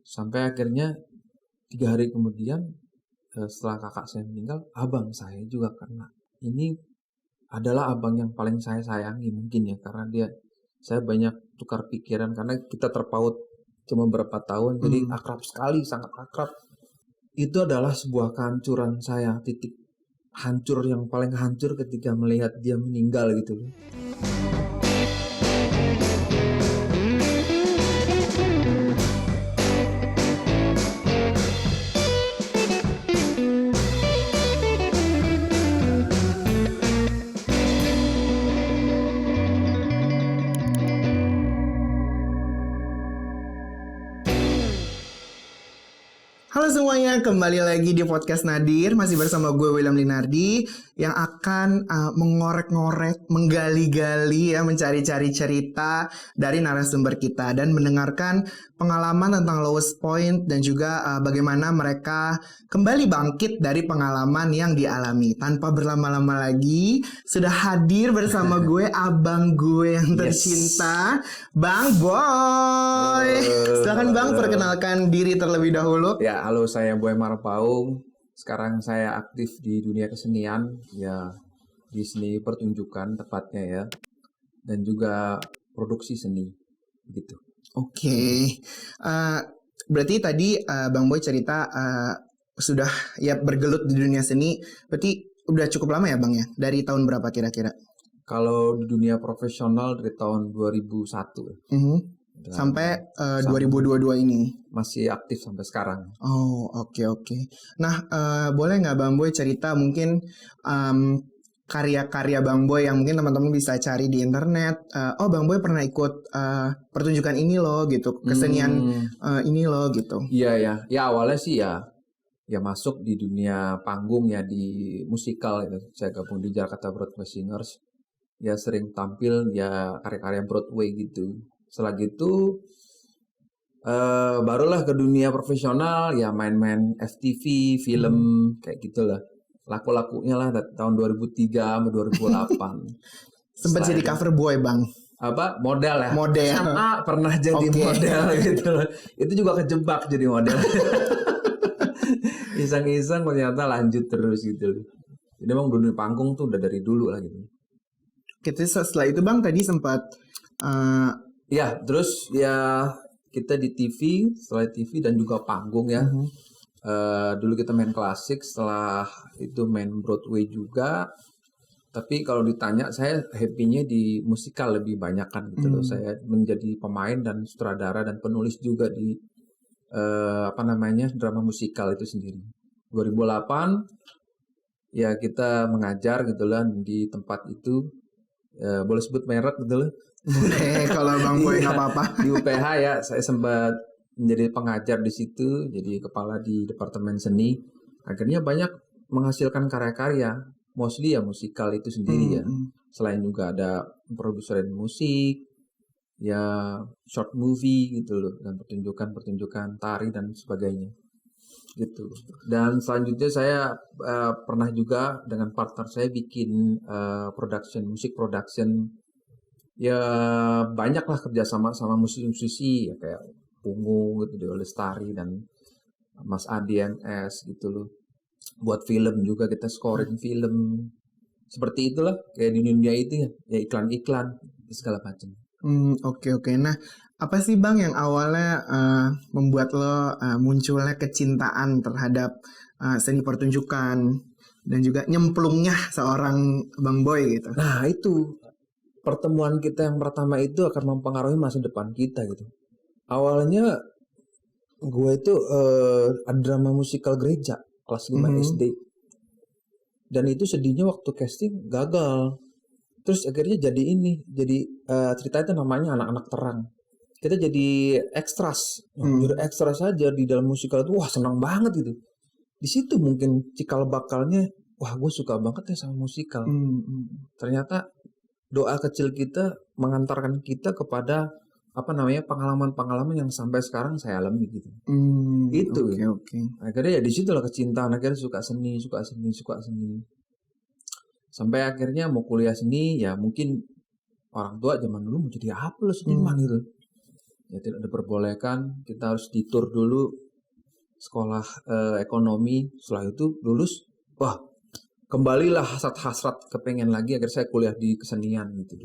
Sampai akhirnya 3 hari kemudian setelah kakak saya meninggal, abang saya juga kena. Ini adalah abang yang paling saya sayangi mungkin ya, karena saya banyak tukar pikiran karena kita terpaut cuma berapa tahun, jadi akrab sekali, sangat akrab. Itu adalah sebuah kehancuran saya, titik hancur yang paling hancur ketika melihat dia meninggal gitu loh. Halo semuanya, kembali lagi di podcast Nadir. Masih bersama gue William Linardi yang akan mengorek-ngorek, menggali-gali ya, mencari-cari cerita dari narasumber kita dan mendengarkan pengalaman tentang lowest point dan juga bagaimana mereka kembali bangkit dari pengalaman yang dialami. Tanpa berlama-lama lagi, sudah hadir bersama gue abang gue yang tercinta, Bang Boy. Silakan Bang, perkenalkan diri terlebih dahulu. Ya, halo, saya Boy Marpaung. Sekarang saya aktif di dunia kesenian, ya di seni pertunjukan tepatnya ya, dan juga produksi seni, gitu. Oke. Berarti tadi Bang Boy cerita sudah ya bergelut di dunia seni. Berarti udah cukup lama ya Bang ya? Dari tahun berapa kira-kira? Kalau di dunia profesional dari tahun 2001. Sampai 2022 ini masih aktif sampai sekarang. Oh, oke. Nah, boleh nggak Bang Boy cerita mungkin karya-karya Bang Boy yang mungkin teman-teman bisa cari di internet. Oh, Bang Boy pernah ikut pertunjukan ini loh gitu, kesenian ini loh gitu. Iya ya awalnya sih ya masuk di dunia panggung ya, di musikal gitu. Saya gabung di Jakarta Broadway Singers. Ya sering tampil ya karya-karya Broadway gitu. Setelah gitu barulah ke dunia profesional ya, main-main FTV, film kayak gitulah. Laku-lakunya lah tahun 2003 sampai 2008. Sempat jadi cover boy Bang. Apa? Model ya? Model. SMA pernah jadi model gitu. Itu juga kejebak jadi model. Iseng-iseng ternyata lanjut terus gitu. Jadi emang dunia panggung tuh udah dari dulu lah gitu. Kita setelah itu Bang tadi sempat ya terus ya kita di TV, setelah TV dan juga panggung ya. Dulu kita main klasik, setelah itu main Broadway juga. Tapi kalau ditanya, saya happy-nya di musikal lebih banyak kan gitu loh. Saya menjadi pemain dan sutradara dan penulis juga di drama musikal itu sendiri. 2008 ya kita mengajar gitu lah di tempat itu. Boleh sebut merek gitu loh. Kalau Bang Boy nggak apa-apa. Di UPH ya, saya sempat menjadi pengajar di situ, jadi kepala di departemen seni. Akhirnya banyak menghasilkan karya-karya, mostly ya musikal itu sendiri ya. Selain juga ada produser musik, ya short movie gitu loh, dan pertunjukan tari dan sebagainya. Gitu. Dan selanjutnya saya pernah juga dengan partner saya bikin musik production. Ya banyaklah kerjasama sama musisi-musisi ya, kayak Pungu gitu, Dewa Lestari dan Mas Adi MS gitu loh. Buat film juga kita scoring film. Seperti itulah kayak di dunia itu ya iklan-iklan segala macam. Oke. Nah, apa sih Bang yang awalnya membuat lo munculnya kecintaan terhadap seni pertunjukan dan juga nyemplungnya seorang Bang Boy gitu? Nah itu pertemuan kita yang pertama itu akan mempengaruhi masa depan kita gitu. Awalnya gue itu ada drama musikal gereja kelas 5 SD. Dan itu sedihnya waktu casting gagal. Terus akhirnya jadi cerita itu namanya Anak-anak Terang. Kita jadi ekstras. Jadi ekstras saja di dalam musikal itu, wah senang banget gitu. Di situ mungkin cikal bakalnya, wah gue suka banget ya sama musikal. Ternyata doa kecil kita mengantarkan kita kepada pengalaman-pengalaman yang sampai sekarang saya alami gitu. Itu. Oke. Akhirnya ya di situlah kecintaan, akhirnya suka seni. Sampai akhirnya mau kuliah seni, ya mungkin orang tua zaman dulu mau jadi apa lo seniman gitu. Ya tidak diperbolehkan, kita harus ditur dulu sekolah ekonomi. Setelah itu lulus, wah kembalilah hasrat-hasrat kepengen lagi agar saya kuliah di kesenian gitu.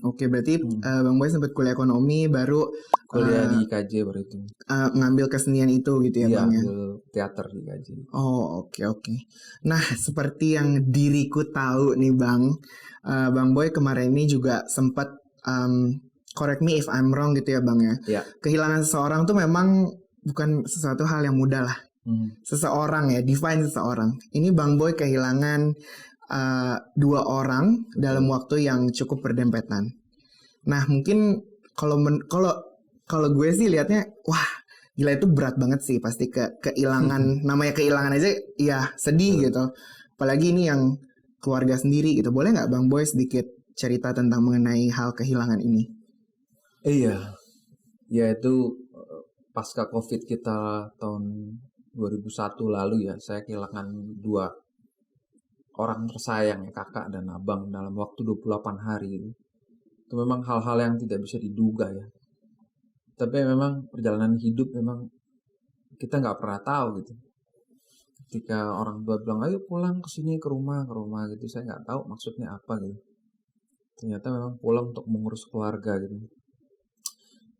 Oke, berarti Bang Boy sempat kuliah ekonomi baru Kuliah di IKJ baru itu. ngambil kesenian itu gitu ya Iya, Bang ya. ambil teater di IKJ. Oh, oke. Nah, seperti yang diriku tahu nih Bang, Bang Boy kemarin ini juga sempat correct me if I'm wrong gitu ya Bang ya. Ya. Kehilangan seseorang tuh memang bukan sesuatu hal yang mudah lah. Seseorang ya, define seseorang. Ini Bang Boy kehilangan 2 orang dalam waktu yang cukup berdempetan. Nah, mungkin kalau gue sih lihatnya, wah, gila itu berat banget sih pasti kehilangan. Namanya kehilangan aja ya sedih gitu. Apalagi ini yang keluarga sendiri gitu. Boleh nggak Bang Boy sedikit cerita tentang mengenai hal kehilangan ini? Iya. Ya itu pasca Covid kita tahun 2001 lalu ya, saya kehilangan 2 orang tersayang ya, kakak dan abang dalam waktu 28 hari itu. Itu memang hal-hal yang tidak bisa diduga ya. Tapi memang perjalanan hidup memang kita nggak pernah tahu gitu. Ketika orang tua bilang ayo pulang ke sini ke rumah gitu, saya nggak tahu maksudnya apa gitu. Ternyata memang pulang untuk mengurus keluarga gitu.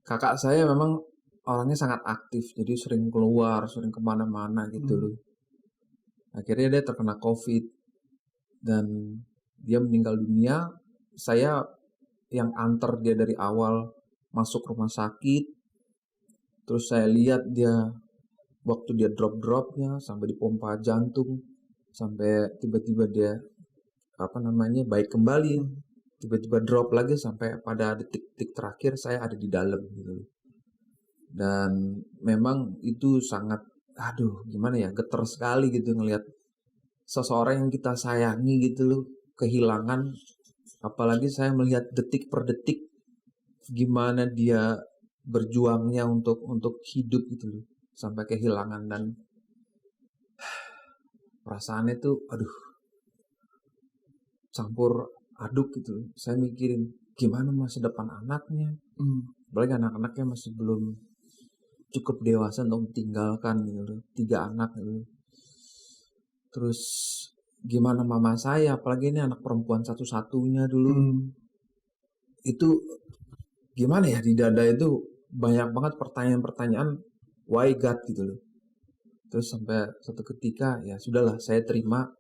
Kakak saya memang orangnya sangat aktif, jadi sering keluar, sering kemana-mana gitu loh. Akhirnya dia terkena COVID dan dia meninggal dunia. Saya yang antar dia dari awal masuk rumah sakit, terus saya lihat dia waktu dia drop-dropnya sampai dipompa jantung, sampai tiba-tiba dia baik kembali, tiba-tiba drop lagi sampai pada detik-detik terakhir saya ada di dalam gitu. Dan memang itu sangat gimana ya, getar sekali gitu ngelihat seseorang yang kita sayangi gitu loh kehilangan. Apalagi saya melihat detik per detik gimana dia berjuangnya untuk hidup gitu loh sampai kehilangan, dan perasaannya tuh campur aduk gitu loh. Saya mikirin gimana masa depan anaknya, apalagi anak-anaknya masih belum cukup dewasa untuk ditinggalkan gitu loh, 3 anak gitu. Terus gimana mama saya, apalagi ini anak perempuan satu-satunya dulu. Itu gimana ya, di dada itu banyak banget pertanyaan-pertanyaan why God gitu loh. Terus sampai satu ketika ya sudahlah, saya terima.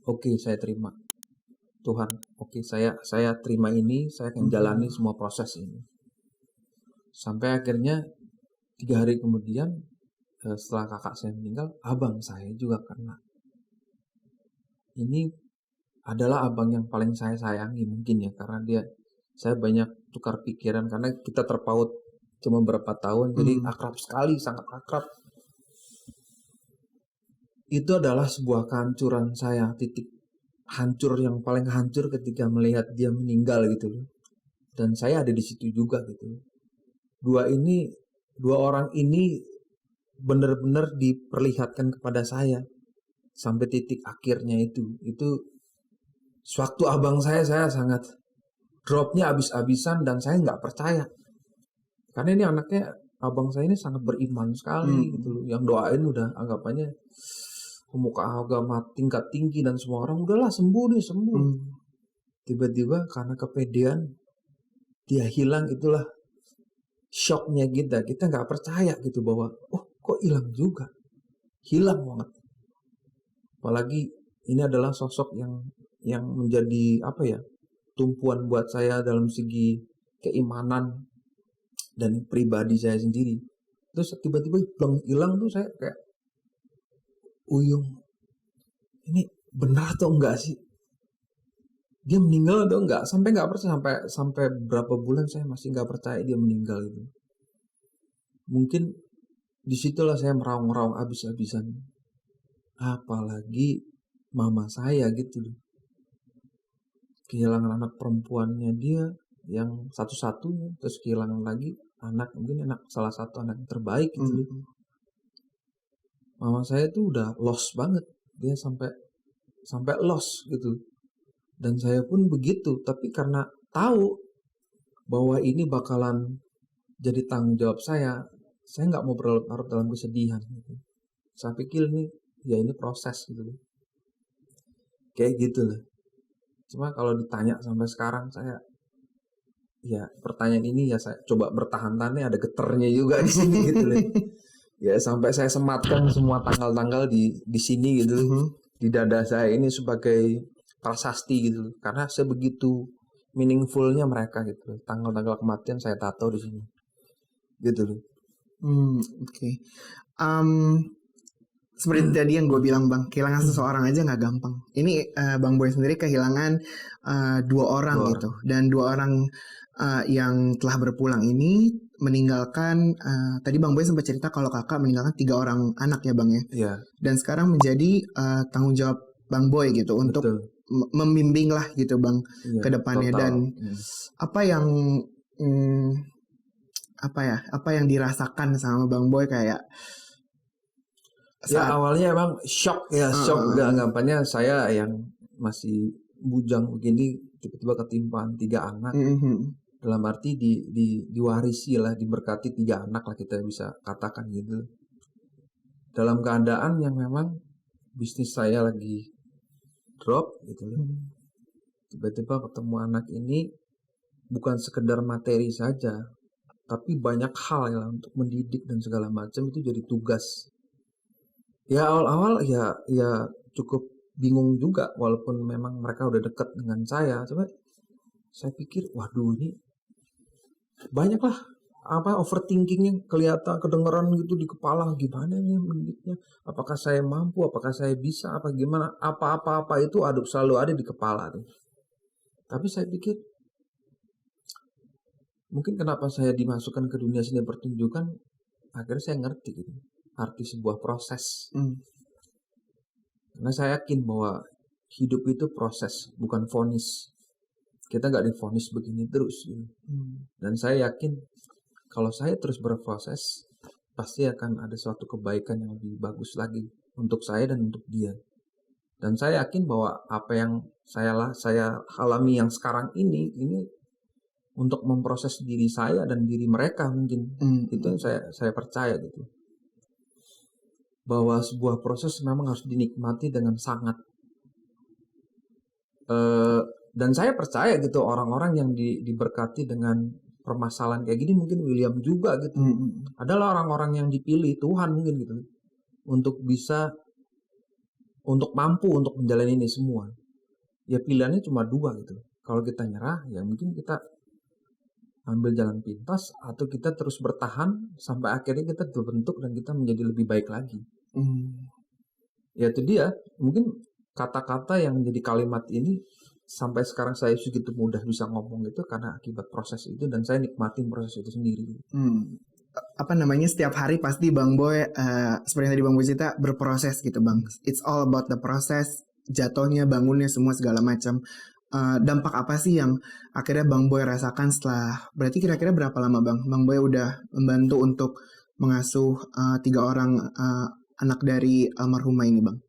Oke, saya terima. Tuhan, oke, saya terima ini, saya akan jalani semua proses ini. Sampai akhirnya 3 hari kemudian setelah kakak saya meninggal, abang saya juga kena. Ini adalah abang yang paling saya sayangi mungkin ya, karena saya banyak tukar pikiran karena kita terpaut cuma berapa tahun, jadi akrab sekali, sangat akrab. Itu adalah sebuah kehancuran saya, titik hancur yang paling hancur ketika melihat dia meninggal gitu loh. Dan saya ada di situ juga gitu. Dua orang ini benar-benar diperlihatkan kepada saya sampai titik akhirnya itu sewaktu abang saya sangat dropnya abis-abisan, dan saya nggak percaya karena ini anaknya, abang saya ini sangat beriman sekali gitu loh, yang doain udah anggapannya pemuka agama tingkat tinggi dan semua orang udahlah sembuh. Tiba-tiba karena kepedean dia hilang, itulah shocknya kita nggak percaya gitu bahwa kok hilang juga, hilang banget. Apalagi ini adalah sosok yang menjadi tumpuan buat saya dalam segi keimanan dan pribadi saya sendiri. Terus tiba-tiba hilang tuh saya kayak uyung, ini benar atau enggak sih dia meninggal atau enggak, sampai nggak percaya, sampai berapa bulan saya masih nggak percaya dia meninggal itu. Mungkin disitulah saya meraung-raung abis-abisan, apalagi mama saya gitu loh, kehilangan anak perempuannya dia yang satu-satunya, terus kehilangan lagi mungkin salah satu anak yang terbaik gitu loh. Mama saya tuh udah lost banget, dia sampai lost gitu. Dan saya pun begitu, tapi karena tahu bahwa ini bakalan jadi tanggung jawab saya nggak mau berlarut-larut dalam kesedihan gitu. Saya pikir ini proses gitu, kayak gitu loh. Cuma kalau ditanya sampai sekarang saya, ya pertanyaan ini ya saya coba bertahan-tahan, ada geternya juga di sini gitu loh. Ya sampai saya sematkan semua tanggal-tanggal di sini gitu, di dada saya ini sebagai prasasti gitu, karena sebegitu meaningfulnya mereka gitu. Tanggal-tanggal kematian saya tato di sini, gitu loh. Oke. Seperti tadi yang gue bilang Bang, kehilangan seseorang aja nggak gampang. Ini Bang Boy sendiri kehilangan 2 orang gitu, dan 2 orang yang telah berpulang ini meninggalkan, tadi Bang Boy sempat cerita kalau kakak meninggalkan 3 orang anak ya Bang ya. Iya. Dan sekarang menjadi tanggung jawab Bang Boy gitu untuk membimbing lah gitu Bang ke depannya. Dan apa yang apa yang dirasakan sama Bang Boy kayak ya awalnya emang shock ya, anggapannya saya yang masih bujang begini tiba-tiba ketimpaan 3 anak. Dalam arti diwarisi lah, diberkati 3 anak lah kita bisa katakan gitu. Dalam keadaan yang memang bisnis saya lagi drop gitu loh. Tiba-tiba ketemu anak ini bukan sekedar materi saja, tapi banyak hal ya untuk mendidik dan segala macam, itu jadi tugas. Ya awal-awal ya cukup bingung juga, walaupun memang mereka udah dekat dengan saya. Coba saya pikir, waduh ini banyak lah overthinkingnya kelihatan, kedengeran gitu di kepala, gimana nih mendidiknya, apakah saya mampu, apakah saya bisa, apa gimana, apa itu selalu ada di kepala tuh. Tapi saya pikir mungkin kenapa saya dimasukkan ke dunia seni pertunjukan, akhirnya saya ngerti gitu arti sebuah proses. Karena saya yakin bahwa hidup itu proses, bukan vonis. Kita nggak divonis begini terus gitu. Dan saya yakin kalau saya terus berproses, pasti akan ada suatu kebaikan yang lebih bagus lagi untuk saya dan untuk dia. Dan saya yakin bahwa apa yang saya alami yang sekarang ini untuk memproses diri saya dan diri mereka mungkin. Itu yang saya percaya gitu. Bahwa sebuah proses memang harus dinikmati dengan sangat. Dan saya percaya gitu, orang-orang yang diberkati dengan permasalahan kayak gini, mungkin William juga gitu, adalah orang-orang yang dipilih Tuhan mungkin gitu, untuk mampu untuk menjalani ini semua. Ya pilihannya cuma 2 gitu. Kalau kita nyerah, ya mungkin kita ambil jalan pintas, atau kita terus bertahan sampai akhirnya kita terbentuk dan kita menjadi lebih baik lagi. Ya itu dia, mungkin kata-kata yang menjadi kalimat ini sampai sekarang saya segitu mudah bisa ngomong itu karena akibat proses itu, dan saya nikmatin proses itu sendiri. Setiap hari pasti Bang Boy seperti yang tadi Bang Boy cerita, berproses gitu Bang. It's all about the process, jatuhnya, bangunnya, semua segala macam. Dampak apa sih yang akhirnya Bang Boy rasakan setelah, berarti kira-kira berapa lama Bang Boy udah membantu untuk mengasuh 3 orang anak dari almarhumah ini Bang?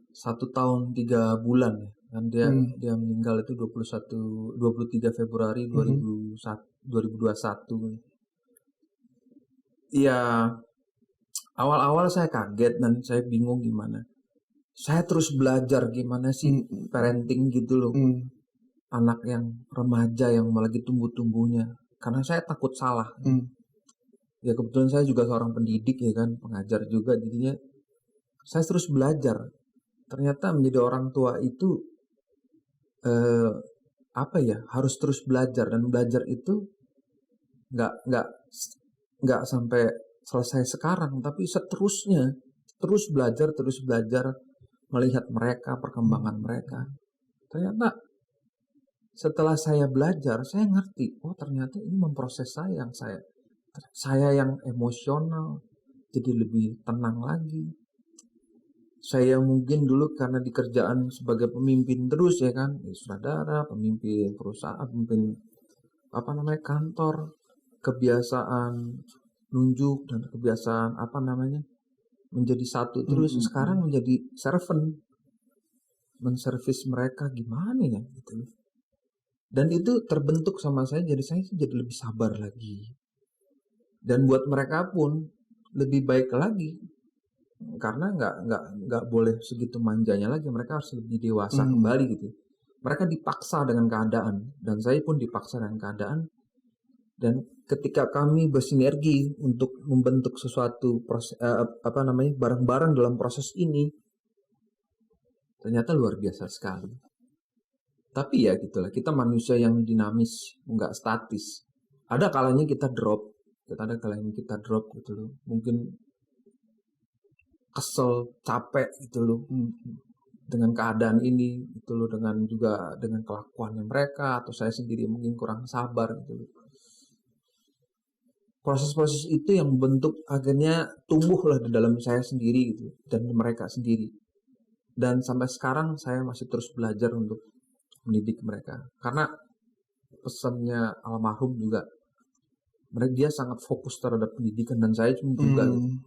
1 tahun 3 bulan ya. Dan dia meninggal itu 23 Februari 2021. Ya awal-awal saya kaget dan saya bingung gimana. Saya terus belajar gimana sih parenting gitu loh. Anak yang remaja yang lagi tumbuh-tumbuhnya. Karena saya takut salah. Ya kebetulan saya juga seorang pendidik ya kan, pengajar juga, jadinya saya terus belajar. Ternyata menjadi orang tua itu harus terus belajar, dan belajar itu nggak sampai selesai sekarang, tapi seterusnya terus belajar melihat mereka, perkembangan mereka. Ternyata setelah saya belajar, saya ngerti, oh ternyata ini memproses saya yang emosional jadi lebih tenang lagi. Saya mungkin dulu karena di kerjaan sebagai pemimpin terus ya kan, sutradara, pemimpin perusahaan, pemimpin kantor, kebiasaan nunjuk dan kebiasaan menjadi satu terus. Sekarang menjadi servant, menservis mereka gimana ya gitu. Dan itu terbentuk sama saya, jadi saya jadi lebih sabar lagi, Dan buat mereka pun lebih baik lagi, karena nggak boleh segitu manjanya lagi. Mereka harus lebih dewasa kembali gitu. Mereka dipaksa dengan keadaan, dan saya pun dipaksa dengan keadaan. Dan ketika kami bersinergi untuk membentuk sesuatu bareng-bareng dalam proses ini, ternyata luar biasa sekali. Tapi ya gitulah, kita manusia yang dinamis, nggak statis. Ada kalanya kita drop gitu loh. Mungkin kesel, capek gitu loh dengan keadaan ini gitu loh, dengan kelakuannya mereka, atau saya sendiri mungkin kurang sabar gitu loh. Proses-proses itu yang membentuk akhirnya tumbuhlah di dalam saya sendiri gitu, dan mereka sendiri. Dan sampai sekarang saya masih terus belajar untuk mendidik mereka, karena pesannya almarhum juga, dia sangat fokus terhadap pendidikan, dan saya juga gitu.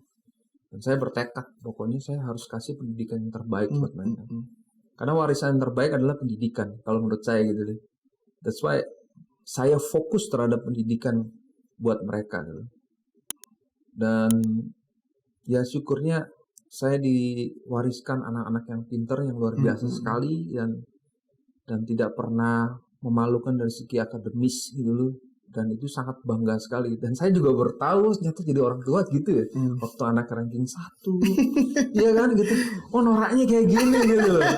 Dan saya bertekad, pokoknya saya harus kasih pendidikan yang terbaik buat mereka. Karena warisan yang terbaik adalah pendidikan, kalau menurut saya gitu deh. That's why saya fokus terhadap pendidikan buat mereka gitu. Dan ya syukurnya saya diwariskan anak-anak yang pintar, yang luar biasa sekali, dan tidak pernah memalukan dari segi akademis gitu loh. Dan itu sangat bangga sekali. Dan saya juga baru tahu ternyata jadi orang tua gitu ya. Waktu anak ranking 1. Iya kan gitu. Oh, noraknya kayak gini gitu loh.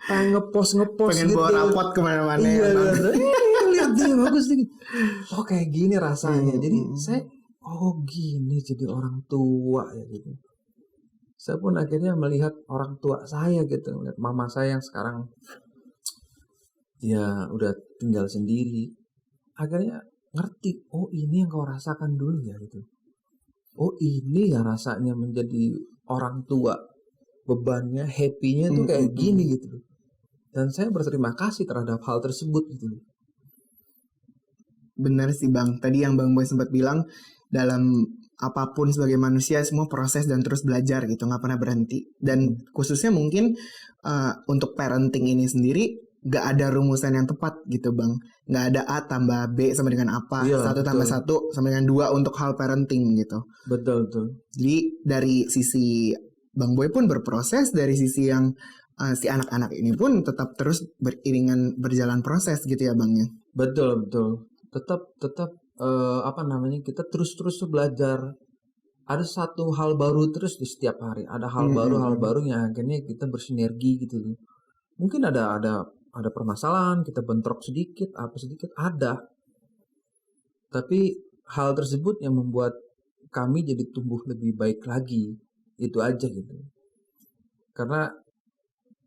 Pengen ngepost pengen gitu. bawa rapot kemana-mana. Iya, lihat dia bagus nih. Oh, kayak gini rasanya. Jadi saya, gini jadi orang tua ya gitu. Saya pun akhirnya melihat orang tua saya gitu. Melihat mama saya yang sekarang ya udah tinggal sendiri. Akhirnya ngerti, oh ini yang kau rasakan dulu ya gitu. Oh ini ya rasanya menjadi orang tua. Bebannya, happy-nya tuh kayak gini gitu. Dan saya berterima kasih terhadap hal tersebut gitu. Benar sih Bang, tadi yang Bang Boy sempat bilang, dalam apapun sebagai manusia semua proses dan terus belajar gitu, nggak pernah berhenti. Dan khususnya mungkin untuk parenting ini sendiri gak ada rumusan yang tepat gitu Bang. Gak ada A tambah B sama dengan apa, Iya, 1 tambah 1 sama dengan 2 untuk hal parenting gitu. Betul. Jadi dari sisi Bang Boy pun berproses, dari sisi yang si anak-anak ini pun tetap terus beriringan berjalan proses gitu ya Bang ya. Betul. Tetap kita terus belajar. Ada satu hal baru terus di setiap hari. Ada hal baru yang akhirnya kita bersinergi gitu loh. Mungkin ada permasalahan, kita bentrok sedikit, ada. Tapi hal tersebut yang membuat kami jadi tumbuh lebih baik lagi. Itu aja gitu. Karena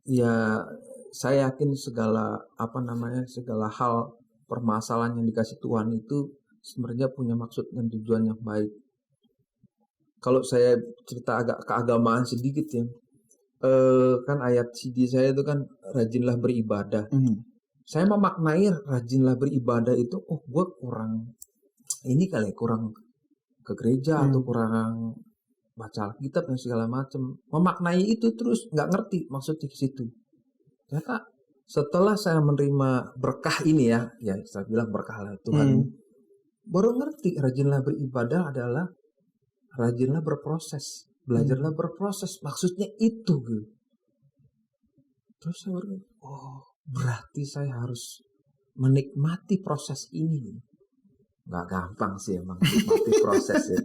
ya saya yakin segala hal permasalahan yang dikasih Tuhan itu sebenarnya punya maksud dan tujuan yang baik. Kalau saya cerita agak keagamaan sedikit ya. Kan ayat CD saya itu kan rajinlah beribadah. Saya memaknai rajinlah beribadah itu, gue kurang ke gereja atau kurang baca Alkitab dan segala macam. Memaknai itu terus nggak ngerti maksudnya ke situ. Ternyata setelah saya menerima berkah ini ya saya bilang berkah lah Tuhan, baru ngerti rajinlah beribadah adalah rajinlah berproses. Belajarlah berproses, maksudnya itu gitu. Terus saya berpikir, berarti saya harus menikmati proses ini. Nggak gampang sih emang menikmati proses ya.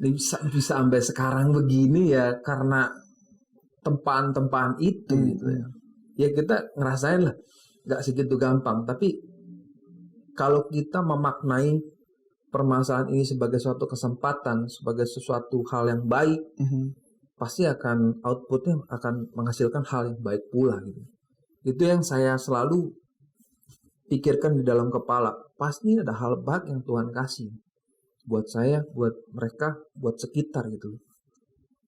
Bisa sampai sekarang begini ya karena tempaan-tempaan itu gitu ya. Ya kita ngerasain lah, nggak segitu gampang. Tapi kalau kita memaknai permasalahan ini sebagai suatu kesempatan, sebagai sesuatu hal yang baik, pasti akan outputnya akan menghasilkan hal yang baik pula gitu. Itu yang saya selalu pikirkan di dalam kepala. Pasti ada hal baik yang Tuhan kasih buat saya, buat mereka, buat sekitar gitu.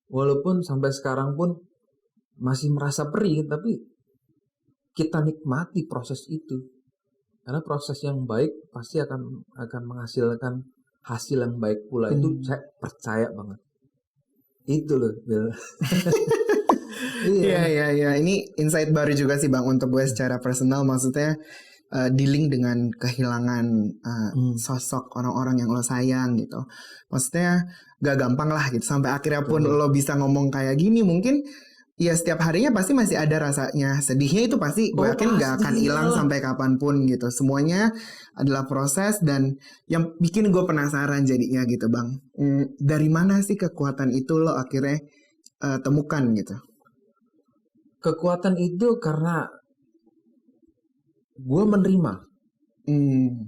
Walaupun sampai sekarang pun masih merasa perih, tapi kita nikmati proses itu. Karena proses yang baik pasti akan menghasilkan hasil yang baik pula. Itu saya percaya banget. Itu loh, Bill. Iya. Ini insight baru juga sih Bang untuk gue secara personal. Maksudnya dealing dengan kehilangan sosok orang-orang yang lo sayang gitu. Maksudnya gak gampang lah gitu. Sampai akhirnya pun lo bisa ngomong kayak gini, mungkin ya setiap harinya pasti masih ada rasanya sedihnya, itu pasti gue yakin gak akan hilang sampai kapanpun gitu. Semuanya adalah proses, dan yang bikin gue penasaran jadinya gitu Bang, dari mana sih kekuatan itu lo akhirnya temukan gitu? Kekuatan itu karena gue menerima,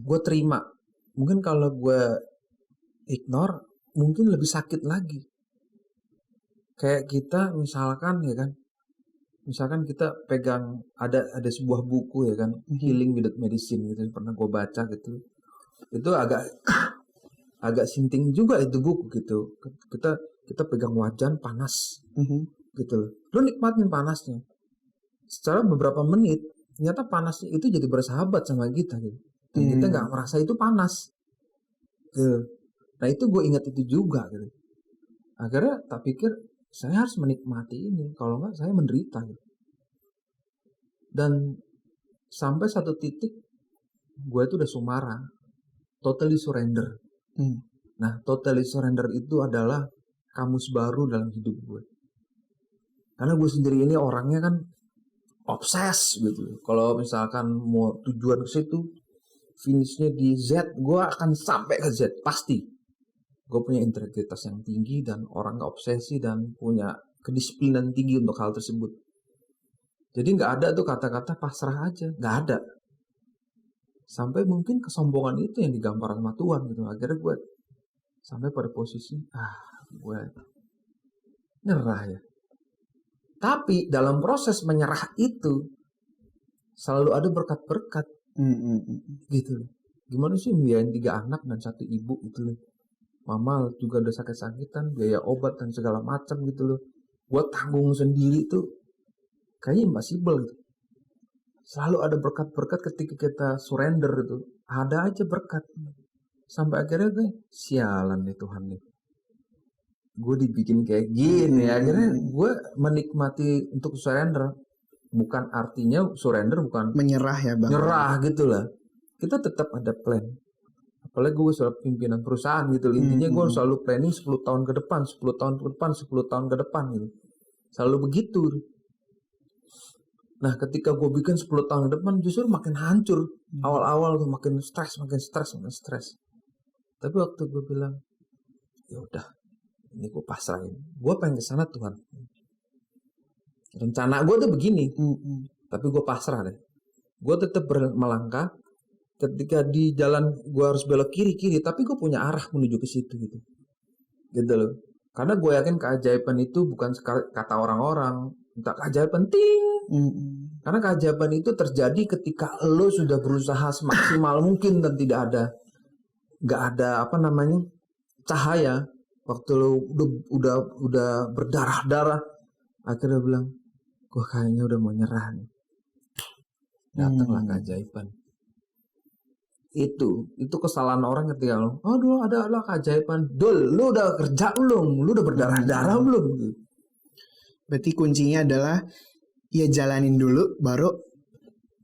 gue terima. Mungkin kalau gue ignore, mungkin lebih sakit lagi. Kayak kita misalkan ya kan, misalkan kita pegang ada sebuah buku ya kan, Healing Without Medicine gitu, pernah gue baca gitu. Itu agak sinting juga itu buku gitu. Kita pegang wajan panas gitu loh. Lu nikmatin panasnya. Secara beberapa menit ternyata panasnya itu jadi bersahabat sama kita gitu. Dan kita nggak merasa itu panas gitu. Nah itu gue ingat itu juga gitu. Akhirnya tak pikir saya harus menikmati ini, kalau nggak saya menderita gitu. Dan sampai satu titik gue itu udah sumara, totally surrender. Nah totally surrender itu adalah kamus baru dalam hidup gue. Karena gue sendiri ini orangnya kan obses gitu. Kalau misalkan mau tujuan ke situ, finishnya di Z, gue akan sampai ke Z pasti. Gue punya integritas yang tinggi dan orang gak obsesi dan punya kedisiplinan tinggi untuk hal tersebut. Jadi gak ada tuh kata-kata pasrah aja, gak ada. Sampai mungkin kesombongan itu yang digambar sama Tuhan gitu. Akhirnya gue sampai pada posisi gue nyerah ya. Tapi dalam proses menyerah itu selalu ada berkat-berkat gitu. Gimana sih biayain 3 anak dan 1 ibu gitu loh. Mama juga udah sakit-sakitan, biaya obat dan segala macam gitu loh. Buat tanggung sendiri tuh kayaknya impossible gitu. Selalu ada berkat-berkat ketika kita surrender itu. Ada aja berkat. Sampai akhirnya gue, sialan nih Tuhan nih. Gue dibikin kayak gini. Akhirnya gue menikmati untuk surrender. Bukan artinya surrender bukan menyerah ya Bang. Nyerah gitu lah. Kita tetap ada plan. Apalagi gue selalu pimpinan perusahaan gitu. Intinya gue selalu planning 10 tahun ke depan, 10 tahun ke depan, 10 tahun ke depan gitu. Selalu begitu. Nah ketika gue bikin 10 tahun ke depan justru makin hancur. Awal-awal tuh makin stres. Tapi waktu gue bilang, ya udah, ini gue pasrahin. Gue pengen kesana Tuhan. Rencana gue tuh begini. Tapi gue pasrah deh. Gue tetap melangkah. Ketika di jalan gue harus belok kiri, tapi gue punya arah menuju ke situ gitu loh. Karena gue yakin keajaiban itu bukan kata orang-orang, entah keajaiban karena keajaiban itu terjadi ketika lo sudah berusaha semaksimal mungkin dan nggak ada cahaya. Waktu lo udah berdarah-darah, akhirnya bilang, gue kayaknya udah mau nyerah nih. Datanglah keajaiban. Itu kesalahan orang ketika lo, dulu ada keajaiban. Dul, lu udah kerja belum? Lu udah berdarah-darah belum? Berarti kuncinya adalah ya jalanin dulu, baru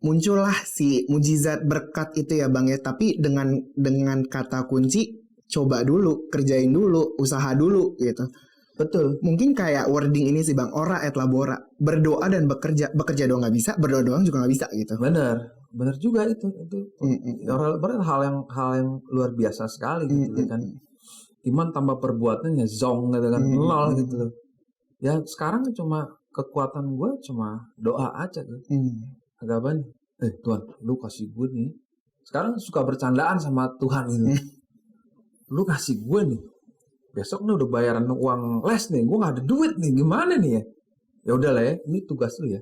muncullah si mujizat berkat itu ya Bang ya. Tapi dengan kata kunci, coba dulu, kerjain dulu, usaha dulu gitu. Betul. Mungkin kayak wording ini sih Bang, ora et labora, berdoa dan bekerja doang nggak bisa, berdoa doang juga nggak bisa gitu. Benar juga itu. Hal yang luar biasa sekali gitu kan. Iman tanpa perbuatannya zong gitu kan, nol gitu loh. Ya sekarang cuma kekuatan gue cuma doa aja gitu. Agak banyak. Tuhan, lu kasih gue nih. Sekarang suka bercandaan sama Tuhan gitu. Lu kasih gue nih. Besok nih udah bayaran uang les nih, gue nggak ada duit nih, gimana nih ya? Ya udah lah ya, ini tugas lu ya.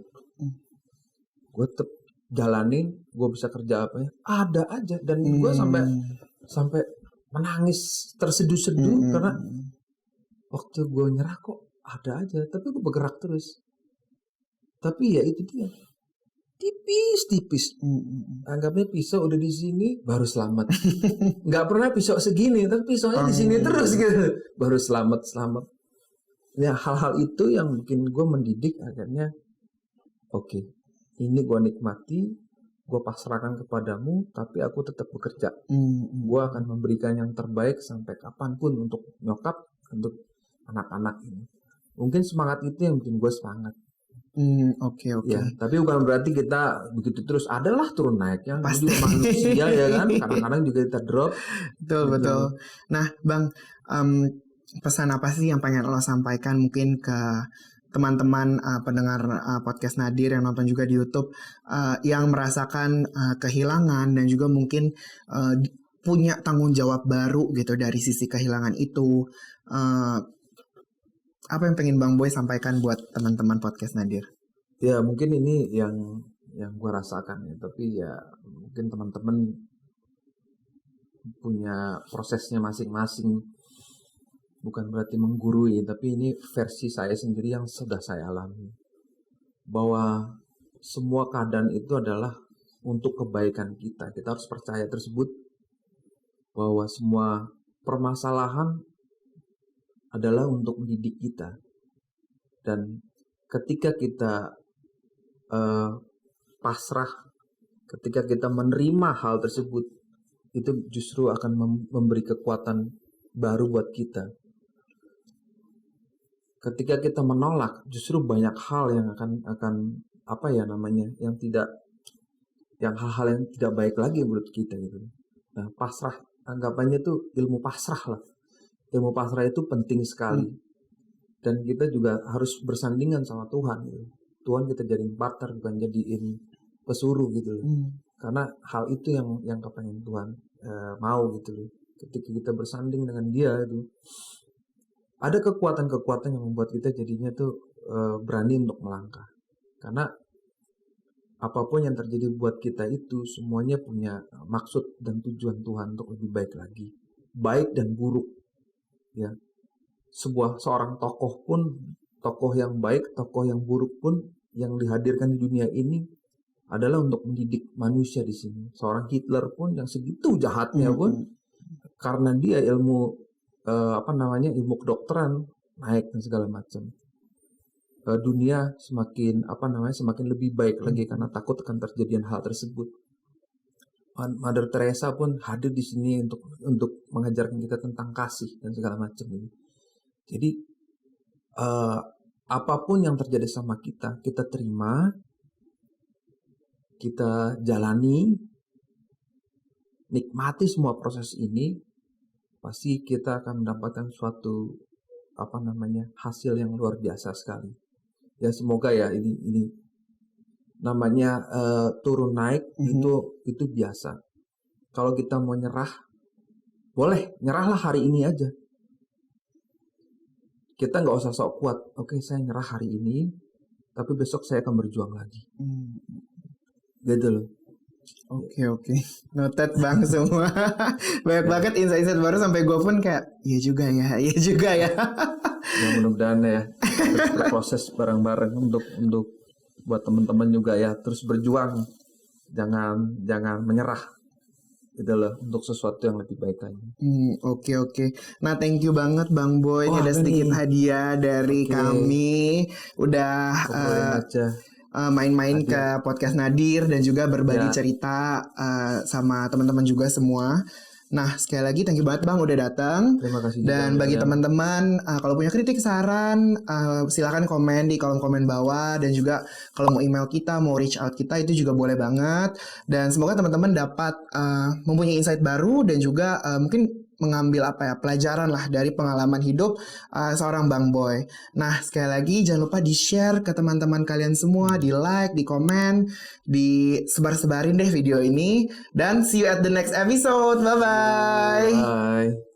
Gue tetap jalanin, gue bisa kerja apa ya? Ada aja, dan gue sampai menangis terseduh-seduh karena waktu gue nyerah kok ada aja, tapi gue bergerak terus. Tapi ya itu dia, tipis. Anggapnya pisau udah di sini baru selamat. Nggak pernah pisau segini, tapi pisaunya di sini terus gitu. Baru selamat. Ya hal-hal itu yang bikin gue mendidik akhirnya. Oke, ini gue nikmati. gue pasrahkan kepadamu, tapi aku tetap bekerja. Gue akan memberikan yang terbaik sampai kapanpun untuk nyokap, untuk anak-anak ini. Mungkin semangat itu yang bikin gue semangat. Oke. Ya, tapi bukan berarti kita begitu terus. Adalah turun naiknya. Pasti. Juga manusia ya kan. Kadang-kadang juga kita drop. Betul. Nah, Bang, pesan apa sih yang pengen lo sampaikan mungkin ke teman-teman pendengar podcast Nadir yang nonton juga di YouTube yang merasakan kehilangan dan juga mungkin punya tanggung jawab baru gitu dari sisi kehilangan itu. Apa yang pengen Bang Boy sampaikan buat teman-teman podcast Nadir? Ya mungkin ini yang gue rasakan ya, tapi ya mungkin teman-teman punya prosesnya masing-masing. Bukan berarti menggurui, tapi ini versi saya sendiri yang sudah saya alami. Bahwa semua keadaan itu adalah untuk kebaikan kita. Kita harus percaya tersebut. Bahwa semua permasalahan adalah untuk mendidik kita. Dan ketika kita pasrah, ketika kita menerima hal tersebut, itu justru akan memberi kekuatan baru buat kita. Ketika kita menolak, justru banyak hal yang akan yang hal-hal yang tidak baik lagi menurut kita gitu. Nah, pasrah, anggapannya tuh ilmu pasrah lah. Ilmu pasrah itu penting sekali. Dan kita juga harus bersandingan sama Tuhan gitu. Tuhan kita jadiin partner, bukan jadiin pesuruh gitu loh. Karena hal itu yang kepengen Tuhan mau gitu loh. Ketika kita bersanding dengan Dia itu, ada kekuatan-kekuatan yang membuat kita jadinya tuh berani untuk melangkah. Karena apapun yang terjadi buat kita itu semuanya punya maksud dan tujuan Tuhan untuk lebih baik lagi. Baik dan buruk. Ya. Seorang tokoh pun, tokoh yang baik, tokoh yang buruk pun yang dihadirkan di dunia ini adalah untuk mendidik manusia di sini. Seorang Hitler pun yang segitu jahatnya pun karena dia ilmu ilmu kedokteran naik dan segala macam. Dunia semakin lebih baik lagi karena takut akan terjadian hal tersebut. Mother Teresa pun hadir di sini untuk mengajarkan kita tentang kasih dan segala macam ini. Jadi apapun yang terjadi sama kita terima, kita jalani, nikmati semua proses ini. Pasti kita akan mendapatkan suatu hasil yang luar biasa sekali. Ya semoga ya ini namanya turun naik itu biasa. Kalau kita mau nyerah, boleh nyerahlah hari ini aja. Kita nggak usah sok kuat. Oke, saya nyerah hari ini, tapi besok saya akan berjuang lagi. Gitu loh. Oke. Noted Bang semua. Banyak banget insight-insight baru sampai gue pun kayak iya juga ya. Ya mudah-mudahan ya proses bareng-bareng untuk buat teman-teman juga ya terus berjuang. Jangan menyerah. Gitu loh, untuk sesuatu yang lebih baik lagi. Oke. Nah, thank you banget Bang Boy. Ini ada sedikit hadiah dari kami. Udah main-main ke podcast Nadir dan juga berbagi cerita sama teman-teman juga semua. Nah, sekali lagi thank you banget Bang udah datang. Terima kasih. Dan bagi teman-teman kalau punya kritik, saran, silakan komen di kolom komen bawah, dan juga kalau mau email kita, mau reach out kita itu juga boleh banget. Dan semoga teman-teman dapat mempunyai insight baru dan juga mungkin mengambil pelajaran lah dari pengalaman hidup seorang Bang Boy. Nah, sekali lagi jangan lupa di-share ke teman-teman kalian semua, di-like, di-komen, disebar-sebarin deh video ini. Dan see you at the next episode. Bye-bye. Bye.